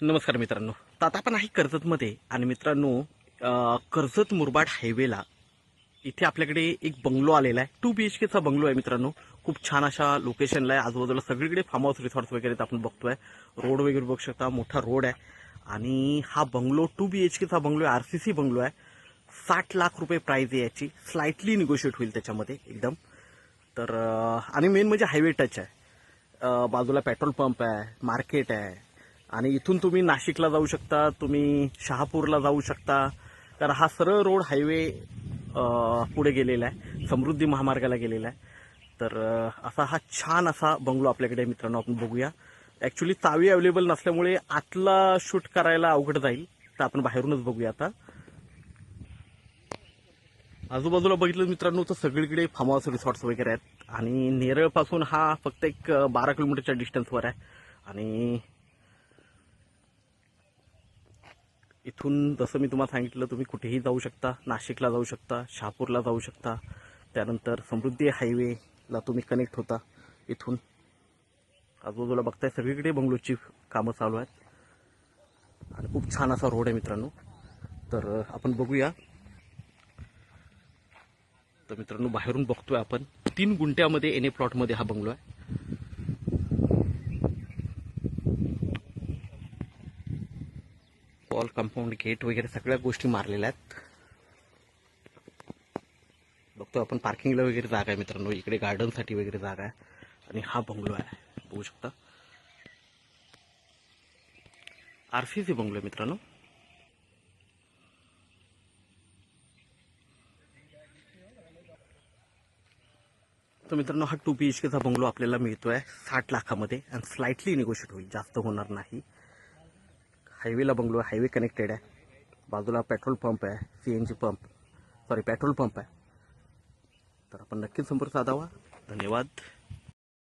नमस्कार मित्रांनो. तर आता आपण आहे कर्जतमध्ये आणि मित्रांनो कर्जत मुरबाड हायवेला इथे आपल्याकडे एक बंगलो आलेला आहे. 2 BHKचा बंगलो आहे मित्रांनो. खूप छान अशा लोकेशनला आहे. आजूबाजूला सगळीकडे फार्म हाऊस रिसॉर्ट्स वगैरे आपण बघतोय. रोड वगैरे बघू शकता, मोठा रोड आहे. आणि हा बंगलो 2 BHKचा बंगलो आहे, RCC बंगलो आहे. 60 लाख रुपये प्राइस आहे याची. स्लाइटली निगोशिएट होईल त्याच्यामध्ये एकदम. तर आणि मेन म्हणजे हायवे टच आहे. बाजूला पेट्रोल पंप आहे, मार्केट आहे. आणि इथून तुम्ही नाशिकला जाऊ शकता, तुम्ही शहापूरला जाऊ शकता. तर हा सरळ रोड हायवे पुढे गेलेला आहे, समृद्धी महामार्गाला गेलेला आहे. तर असा हा छान असा बंगलो आपल्याकडे मित्रांनो, आपण बघूया. ऍक्च्युली चावी अवेलेबल नसल्यामुळे आतला शूट करायला अवघड जाईल, तर आपण बाहेरूनच बघूया आता. आजूबाजूला बघितलं मित्रांनो तर सगळीकडे फार्म हाऊस रिसॉर्ट्स वगैरे आहेत. आणि नेरळपासून हा फक्त एक 12 किलोमीटरच्या डिस्टन्सवर आहे. आणि इथून जसं मी तुम्हाला सांगितलं, तुम्ही कुठेही जाऊ शकता. नाशिकला जाऊ शकता, शहापूरला जाऊ शकता. त्यानंतर समृद्धी हायवेला तुम्ही कनेक्ट होता इथून. आजूबाजूला बघताय सगळीकडे बंगलोची कामं चालू आहेत आणि खूप छान असा रोड आहे मित्रांनो. तर आपण बघूया. तर मित्रांनो बाहेरून बघतोय आपण, 3 गुंठ्यामध्ये एने प्लॉटमध्ये हा बंगलो आहे. वॉल कंपाऊंड गेट वगैरे सगळ्या गोष्टी मारलेल्या आहेत. बघतो आपण पार्किंगला वगैरे जागा आहे मित्रांनो. इकडे गार्डनसाठी वगैरे जागा आहे. आणि हा बंगलो आहे, बघू शकता. RCC बंगलो आहे मित्रांनो. तर मित्रांनो हा 2 BHKचा बंगलो आपल्याला मिळतोय 60 लाखामध्ये आणि स्लाइटली निगोशिएट होईल, जास्त होणार नाही. हायवेला बंगलो, हायवे कनेक्टेड आहे. बाजूला पेट्रोल पंप आहे, CNG पंप, पेट्रोल पंप आहे. तर आपण नक्कीच संपर्क साधावा. धन्यवाद.